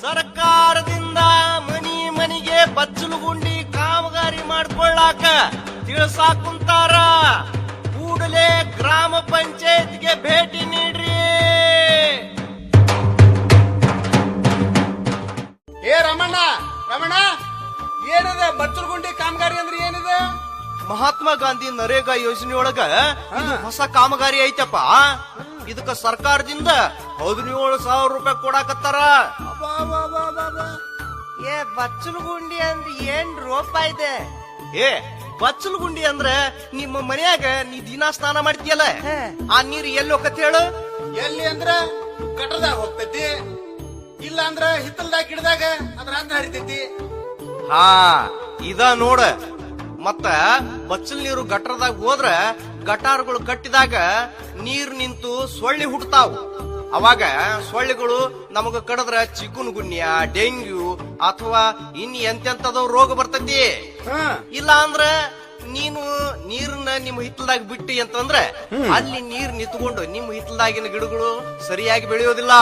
ಸರ್ಕಾರದಿಂದ ಮನಿ ಮನಿಗೆ ಬಚ್ಚಲುಗುಂಡಿ ಕಾಮಗಾರಿ ಮಾಡ್ಕೊಳ್ಳಾಕ ತಿಳಿಸಾಕುಂತಾರ. ಕೂಡಲೇ ಗ್ರಾಮ ಪಂಚಾಯತ್ಗೆ ಭೇಟಿ ನೀಡ್ರಿ. ಏ ರಮಣ್ಣ ಏನಿದೆ ಬಚ್ಚಲಗುಂಡಿ ಕಾಮಗಾರಿ ಅಂದ್ರೆ ಏನಿದೆ? ಮಹಾತ್ಮ ಗಾಂಧಿ ನರೇಗಾ ಯೋಜನೆಯೊಳಗ ಇದು ಹೊಸ ಕಾಮಗಾರಿ ಐತಪ್ಪ. ಇದಕ್ಕ ಸರ್ಕಾರದಿಂದ 17,000 ರೂಪಾಯಿ ಕೊಡಾಕತ್ತಾರ. ಏ ಬಚ್ಚಲಗುಂಡಿ ಅಂದ್ರೆ ಏನ್ ರೂಪ ಇದೆ? ಏ ಬಚ್ಚಲಗುಂಡಿ ಅಂದ್ರ ನಿಮ್ಮ ಮನ್ಯಾಗ ನೀ ದಿನಾ ಸ್ನಾನ ಮಾಡ್ತೀಯಲ್ಲ, ಆ ನೀರ್ ಎಲ್ಲಿ ಹೋಗತ್ ಹೇಳು? ಎಲ್ಲಿ ಅಂದ್ರ ಕಟ್ಟದಾಗ ಹೋಗ್ತೈತಿ, ಇಲ್ಲ ಅಂದ್ರ ಹಿತ್ತಲ್ದಾಗ ಗಿಡದಾಗ ಅದ್ರ ಅಂತ ಹರಿತೈತಿ. ಹಾ ಇದ ನೋಡ. ಮತ್ತ ಬಚ್ಚಲ್ ನೀರು ಗಟ್ರದಾಗ ಹೋದ್ರ ಗಟಾರ್ಗಳು ಕಟ್ಟಿದಾಗ ನೀರ್ ನಿಂತು ಸೊಳ್ಳಿ ಹುಟ್ಟತಾವ್. ಅವಾಗ ಸೊಳ್ಳಿಗಳು ನಮಗ ಕಡದ್ರ ಚಿಕನ್ ಗುನ್ಯ, ಡೆಂಗ್ಯೂ ಅಥವಾ ಇನ್ ಎಂತೆಂತದ ರೋಗ ಬರ್ತೈತಿ. ಇಲ್ಲ ಅಂದ್ರ ನೀನು ನೀರನ್ನ ನಿಮ್ಮ ಹಿತ್ತಲದಾಗ ಬಿಟ್ಟಿ ಅಂತಂದ್ರ ಅಲ್ಲಿ ನೀರ್ ನಿಂತ್ಕೊಂಡು ನಿಮ್ಮ ಹಿತ್ತಲದಾಗಿನ ಗಿಡಗಳು ಸರಿಯಾಗಿ ಬೆಳೆಯೋದಿಲ್ಲ.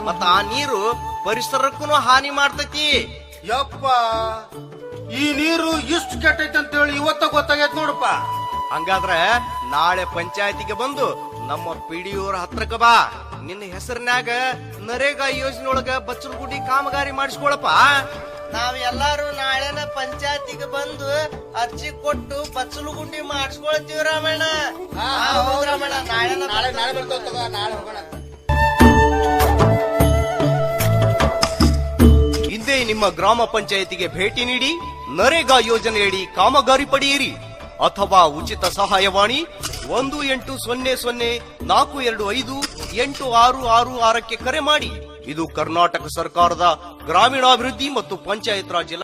ಮತ್ತ ಆ ನೀರು ಪರಿಸರಕ್ಕೂ ಹಾನಿ ಮಾಡ್ತೈತಿ. ಯಪ್ಪ, ಈ ನೀರು ಇಷ್ಟು ಕೆಟ್ಟೈತಿ ಅಂತ ಹೇಳಿ ಇವತ್ತ ಗೊತ್ತಾಗೈತ್ ನೋಡಪ್ಪ. ಹಂಗಾದ್ರ ನಾಳೆ ಪಂಚಾಯತಿಗೆ ಬಂದು ನಮ್ಮ ಪಿಡಿಯೋರ ಹತ್ರಕ್ಕ ಬಾ. ನಿನ್ನ ಹೆಸರಿನಾಗ ನರೇಗಾ ಯೋಜನೆಯೊಳಗ ಬಚ್ಚಲಗುಂಡಿ ಕಾಮಗಾರಿ ಮಾಡಿಸ್ಕೊಳಪ್ಪ. ನಾವೆಲ್ಲಾರು ನಾಳೆನ ಪಂಚಾಯತಿಗೆ ಬಂದು ಅರ್ಜಿ ಕೊಟ್ಟು ಬಚ್ಚಲಗುಂಡಿ ಮಾಡಿಸ್ಕೊಳ್ತೀವಿ ರಾಮಣ್ಣ. ಹೌದು ರಾಮಣ್ಣ, ನಾಳೆ ಬರ್ತದ, ನಾಳೆ ಹೋಗೋಣ. ಹಿಂದೆ ನಿಮ್ಮ ಗ್ರಾಮ ಪಂಚಾಯತಿಗೆ ಭೇಟಿ ನೀಡಿ ನರೇಗಾ ಯೋಜನೆಯಡಿ ಕಾಮಗಾರಿ ಪಡೆಯಿರಿ ಅಥವಾ ಉಚಿತ ಸಹಾಯವಾಣಿ 1800-425-8666ಕ್ಕೆ ಕರೆ ಮಾಡಿ. ಇದು ಕರ್ನಾಟಕ ಸರ್ಕಾರದ ಗ್ರಾಮೀಣಾಭಿವೃದ್ಧಿ ಮತ್ತು ಪಂಚಾಯತ್ ರಾಜ್